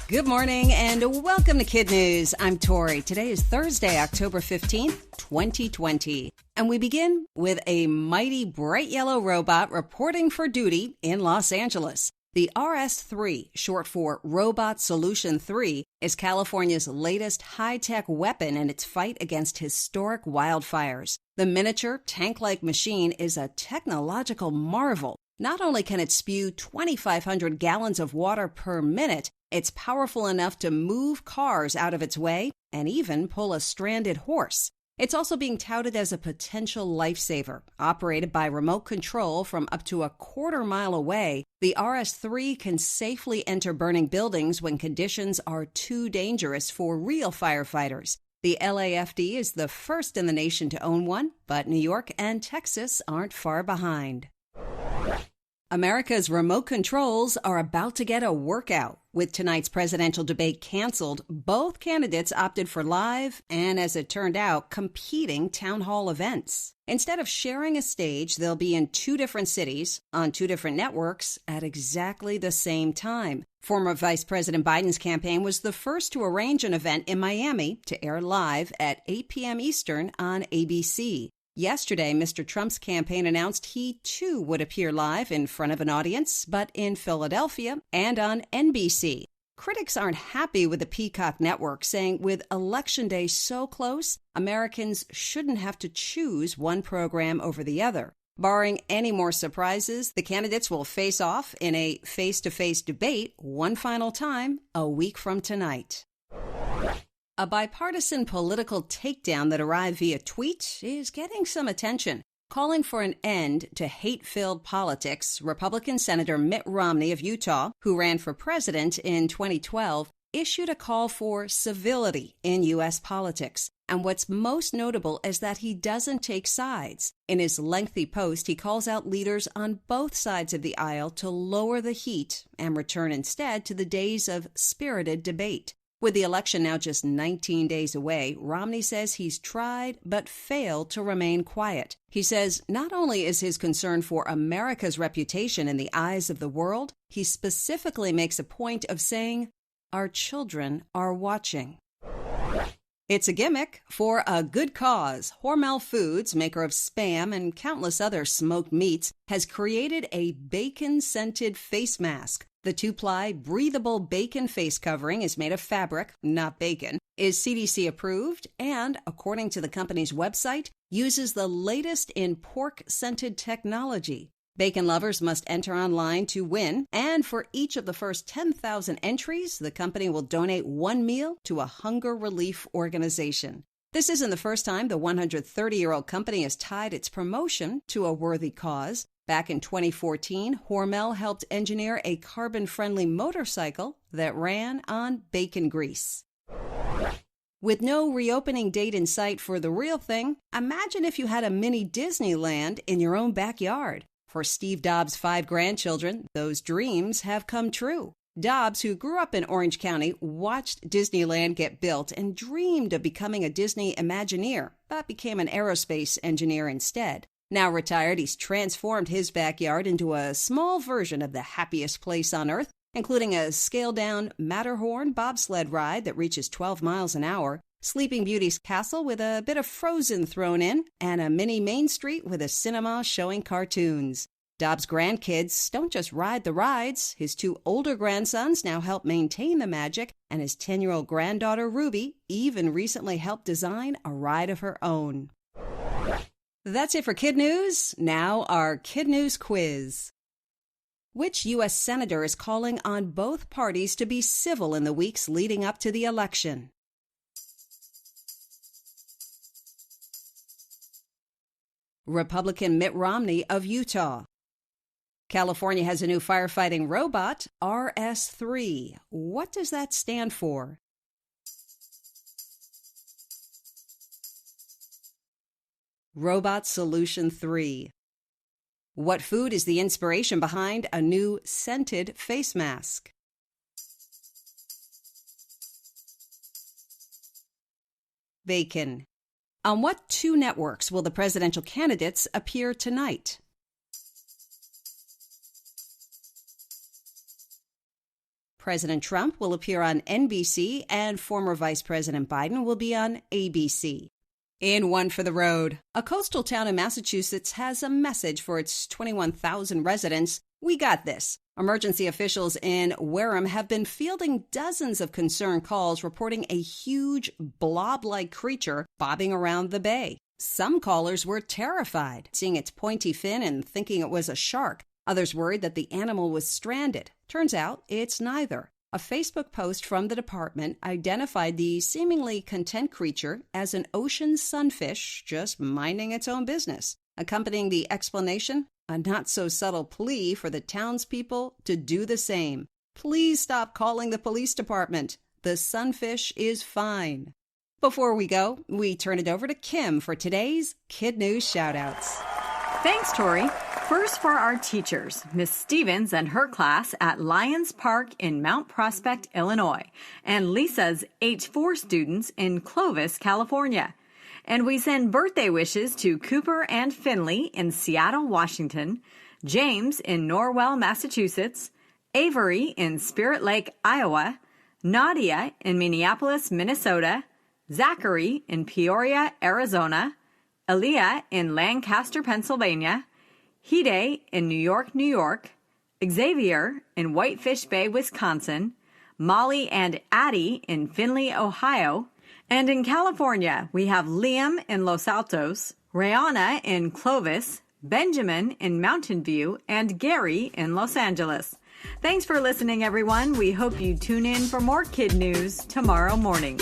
Good morning and welcome to KidNuz. I'm Tori. Today is Thursday, October 15th, 2020. And we begin with a mighty bright yellow robot reporting for duty in Los Angeles. The RS-3, short for Robot Solution 3, is California's latest high-tech weapon in its fight against historic wildfires. The miniature, tank-like machine is a technological marvel. Not only can it spew 2,500 gallons of water per minute, it's powerful enough to move cars out of its way and even pull a stranded horse. It's also being touted as a potential lifesaver. Operated by remote control from up to a quarter-mile away, the RS-3 can safely enter burning buildings when conditions are too dangerous for real firefighters. The LAFD is the first in the nation to own one, but New York and Texas aren't far behind. America's remote controls are about to get a workout. With tonight's presidential debate canceled, both candidates opted for live and, as it turned out, competing town hall events. Instead of sharing a stage, they'll be in two different cities, on two different networks, at exactly the same time. Former Vice President Biden's campaign was the first to arrange an event in Miami to air live at 8 p.m. Eastern on ABC. Yesterday, Mr. Trump's campaign announced he, too, would appear live in front of an audience, but in Philadelphia and on NBC. Critics aren't happy with the Peacock network, saying with Election Day so close, Americans shouldn't have to choose one program over the other. Barring any more surprises, the candidates will face off in a face-to-face debate one final time a week from tonight. A bipartisan political takedown that arrived via tweet is getting some attention. Calling for an end to hate-filled politics, Republican Senator Mitt Romney of Utah, who ran for president in 2012, issued a call for civility in U.S. politics. And what's most notable is that he doesn't take sides. In his lengthy post, he calls out leaders on both sides of the aisle to lower the heat and return instead to the days of spirited debate. With the election now just 19 days away, Romney says he's tried but failed to remain quiet. He says not only is his concern for America's reputation in the eyes of the world, he specifically makes a point of saying, "Our children are watching." It's a gimmick for a good cause. Hormel Foods, maker of Spam and countless other smoked meats, has created a bacon-scented face mask. The 2-ply breathable bacon face covering is made of fabric, not bacon, is CDC approved, and, according to the company's website, uses the latest in pork-scented technology. Bacon lovers must enter online to win, and for each of the first 10,000 entries, the company will donate one meal to a hunger relief organization. This isn't the first time the 130-year-old company has tied its promotion to a worthy cause. Back in 2014, Hormel helped engineer a carbon-friendly motorcycle that ran on bacon grease. With no reopening date in sight for the real thing, imagine if you had a mini Disneyland in your own backyard. For Steve Dobbs' 5 grandchildren, those dreams have come true. Dobbs, who grew up in Orange County, watched Disneyland get built and dreamed of becoming a Disney Imagineer, but became an aerospace engineer instead. Now retired, he's transformed his backyard into a small version of the happiest place on Earth, including a scaled-down Matterhorn bobsled ride that reaches 12 miles an hour, Sleeping Beauty's castle with a bit of Frozen thrown in, and a mini Main Street with a cinema showing cartoons. Dobbs' grandkids don't just ride the rides. His 2 older grandsons now help maintain the magic, and his 10-year-old granddaughter, Ruby, even recently helped design a ride of her own. That's it for KidNuz. Now our KidNuz quiz. Which U.S. senator is calling on both parties to be civil in the weeks leading up to the election? Republican Mitt Romney of Utah. California has a new firefighting robot, RS-3. What does that stand for? Robot Solution 3. What food is the inspiration behind a new scented face mask? Bacon. On what 2 networks will the presidential candidates appear tonight? President Trump will appear on NBC, and former Vice President Biden will be on ABC. In One for the Road, a coastal town in Massachusetts has a message for its 21,000 residents. We got this. Emergency officials in Wareham have been fielding dozens of concerned calls reporting a huge blob-like creature bobbing around the bay. Some callers were terrified, seeing its pointy fin and thinking it was a shark. Others worried that the animal was stranded. Turns out it's neither. A Facebook post from the department identified the seemingly content creature as an ocean sunfish just minding its own business. Accompanying the explanation, a not-so-subtle plea for the townspeople to do the same. Please stop calling the police department. The sunfish is fine. Before we go, we turn it over to Kim for today's Kid News shoutouts. Thanks, Tori. First for our teachers, Miss Stevens and her class at Lions Park in Mount Prospect, Illinois, and Lisa's H4 students in Clovis, California. And we send birthday wishes to Cooper and Finley in Seattle, Washington, James in Norwell, Massachusetts, Avery in Spirit Lake, Iowa, Nadia in Minneapolis, Minnesota, Zachary in Peoria, Arizona, Aaliyah in Lancaster, Pennsylvania, Hide in New York, New York, Xavier in Whitefish Bay, Wisconsin, Molly and Addie in Findlay, Ohio, and in California, we have Liam in Los Altos, Rihanna in Clovis, Benjamin in Mountain View, and Gary in Los Angeles. Thanks for listening, everyone. We hope you tune in for more Kid News tomorrow morning.